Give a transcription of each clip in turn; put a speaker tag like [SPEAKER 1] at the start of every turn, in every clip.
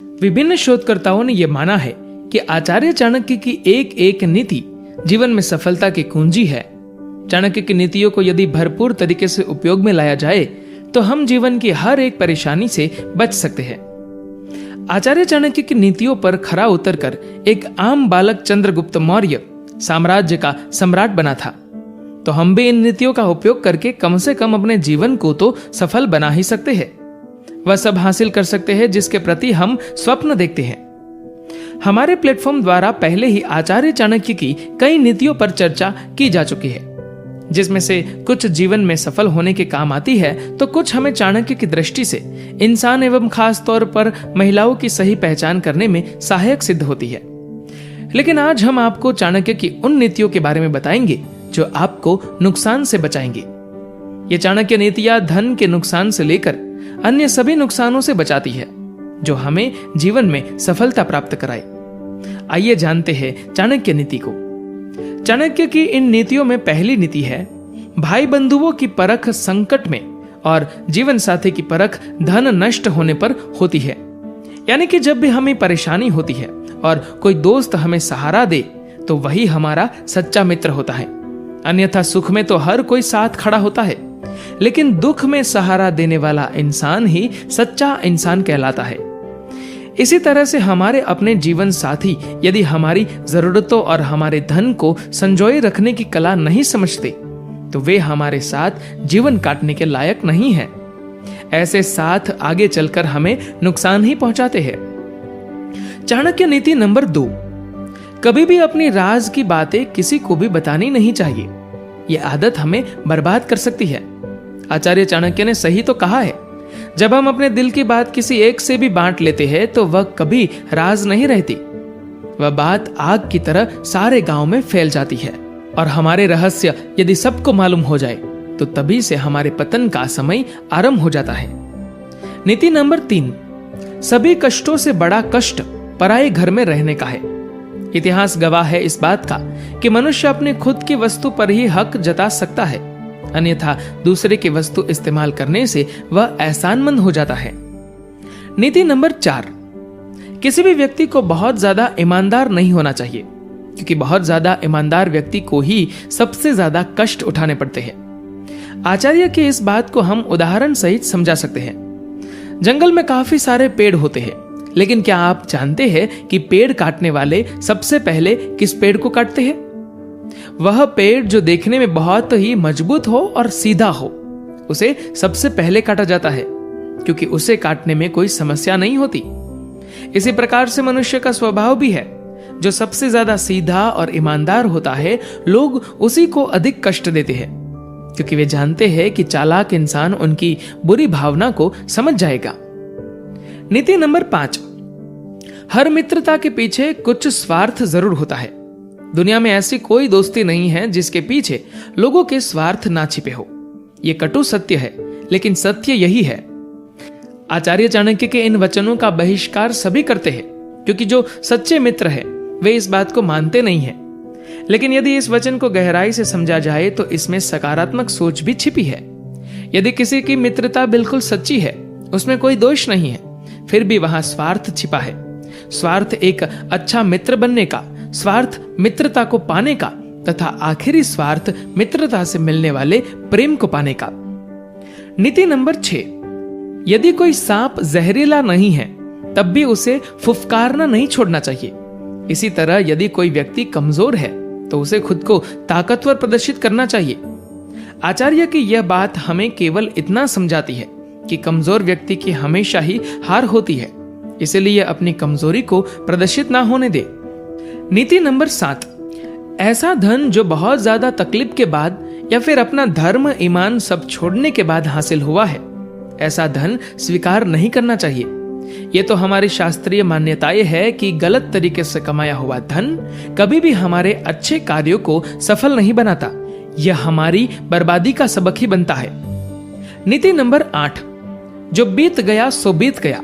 [SPEAKER 1] विभिन्न शोधकर्ताओं ने यह माना है कि आचार्य चाणक्य की एक एक नीति जीवन में सफलता की कुंजी है। चाणक्य की नीतियों को यदि भरपूर तरीके से उपयोग में लाया जाए तो हम जीवन की हर एक परेशानी से बच सकते हैं। आचार्य चाणक्य की नीतियों पर खरा उतरकर एक आम बालक चंद्रगुप्त मौर्य साम्राज्य का सम्राट बना था। तो हम भी इन नीतियों का उपयोग करके कम से कम अपने जीवन को तो सफल बना ही सकते हैं। वह सब हासिल कर सकते हैं जिसके प्रति हम स्वप्न देखते हैं। हमारे प्लेटफॉर्म द्वारा पहले ही आचार्य चाणक्य की कई नीतियों पर चर्चा की जा चुकी है, जिसमें से कुछ जीवन में सफल होने के काम आती है तो कुछ हमें चाणक्य की दृष्टि से इंसान एवं खास तौर पर महिलाओं की सही पहचान करने में सहायक सिद्ध होती है। लेकिन आज हम आपको चाणक्य की उन नीतियों के बारे में बताएंगे जो आपको नुकसान से बचाएंगे। ये चाणक्य नीतियां धन के नुकसान से लेकर अन्य सभी नुकसानों से बचाती है जो हमें जीवन में सफलता प्राप्त कराए। आइए जानते हैं चाणक्य नीति को। चाणक्य की इन नीतियों में पहली नीति है भाई बंधुओं की परख संकट में और जीवन साथी की परख धन नष्ट होने पर होती है। यानी कि जब भी हमें परेशानी होती है और कोई दोस्त हमें सहारा दे तो वही हमारा सच्चा मित्र होता है। अन्यथा सुख में तो हर कोई साथ खड़ा होता है, लेकिन दुख में सहारा देने वाला इंसान ही सच्चा इंसान कहलाता है। इसी तरह से हमारे अपने जीवन साथी यदि हमारी जरूरतों और हमारे धन को संजोए रखने की कला नहीं समझते तो वे हमारे साथ जीवन काटने के लायक नहीं है। ऐसे साथ आगे चलकर हमें नुकसान ही पहुंचाते हैं। चाणक्य नीति नंबर 2, कभी भी अपनी राज की बातें किसी को भी बतानी नहीं चाहिए। यह आदत हमें बर्बाद कर सकती है। आचार्य चाणक्य ने सही तो कहा है, जब हम अपने दिल की बात किसी एक से भी बांट लेते हैं तो वह कभी राज नहीं रहती। वह बात आग की तरह सारे गांव में फैल जाती है और हमारे रहस्य यदि सबको मालूम हो जाए तो तभी से हमारे पतन का समय आरंभ हो जाता है। नीति नंबर 3, सभी कष्टों से बड़ा कष्ट पराये घर में रहने का है। इतिहास गवाह है इस बात का कि मनुष्य अपने खुद की वस्तु पर ही हक जता सकता है, अन्यथा दूसरे की वस्तु इस्तेमाल करने से वह एहसानमंद हो जाता है। नीति नंबर 4, किसी भी व्यक्ति को बहुत ज्यादा ईमानदार नहीं होना चाहिए, क्योंकि बहुत ज्यादा ईमानदार व्यक्ति को ही सबसे ज्यादा कष्ट उठाने पड़ते हैं। आचार्य की इस बात को हम उदाहरण सहित समझा सकते हैं। जंगल में काफी सारे पेड़ होते हैं, लेकिन क्या आप जानते हैं कि पेड़ काटने वाले सबसे पहले किस पेड़ को काटते हैं? वह पेड़ जो देखने में बहुत ही मजबूत हो और सीधा हो, उसे सबसे पहले काटा जाता है, क्योंकि उसे काटने में कोई समस्या नहीं होती। इसी प्रकार से मनुष्य का स्वभाव भी है, जो सबसे ज्यादा सीधा और ईमानदार होता है, लोग उसी को अधिक कष्ट देते हैं, क्योंकि वे जानते हैं कि चालाक इंसान उनकी बुरी भावना को समझ जाएगा। नीति नंबर 5, हर मित्रता के पीछे कुछ स्वार्थ जरूर होता है। दुनिया में ऐसी कोई दोस्ती नहीं है जिसके पीछे लोगों के स्वार्थ ना छिपे हो। यह कटु सत्य है, लेकिन सत्य यही है। आचार्य चाणक्य के इन वचनों का बहिष्कार सभी करते हैं, क्योंकि जो सच्चे मित्र हैं वे इस बात को मानते नहीं हैं। लेकिन यदि इस वचन को गहराई से समझा जाए तो इसमें सकारात्मक सोच भी छिपी है। यदि किसी की मित्रता बिल्कुल सच्ची है, उसमें कोई दोष नहीं है, फिर भी वहां स्वार्थ छिपा है। स्वार्थ एक अच्छा मित्र बनने का, स्वार्थ मित्रता को पाने का, तथा आखिरी स्वार्थ मित्रता से मिलने वाले प्रेम को पाने का। नीति नंबर 6, यदि कोई सांप जहरीला नहीं है तब भी उसे फुफकारना नहीं छोड़ना चाहिए। इसी तरह यदि कोई व्यक्ति कमजोर है तो उसे खुद को ताकतवर प्रदर्शित करना चाहिए। आचार्य की यह बात हमें केवल इतना समझाती है कि कमजोर व्यक्ति की हमेशा ही हार होती है, इसलिए अपनी कमजोरी को प्रदर्शित ना होने दे। नीति नंबर 7, ऐसा धन जो बहुत ज्यादा तकलीफ के बाद या फिर अपना धर्म ईमान सब छोड़ने के बाद हासिल हुआ है, ऐसा धन स्वीकार नहीं करना चाहिए। ये तो हमारी शास्त्रीय मान्यताएं है कि गलत तरीके से कमाया हुआ धन कभी भी हमारे अच्छे कार्यों को सफल नहीं बनाता, यह हमारी बर्बादी का सबक ही बनता है। नीति नंबर 8, जो बीत गया सो बीत गया।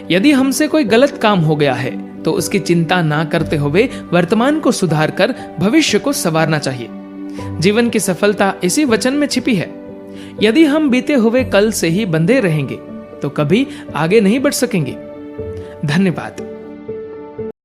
[SPEAKER 1] यदि हमसे कोई गलत काम हो गया है तो उसकी चिंता ना करते हुए वर्तमान को सुधार कर भविष्य को संवारना चाहिए। जीवन की सफलता इसी वचन में छिपी है। यदि हम बीते हुए कल से ही बंधे रहेंगे तो कभी आगे नहीं बढ़ सकेंगे। धन्यवाद।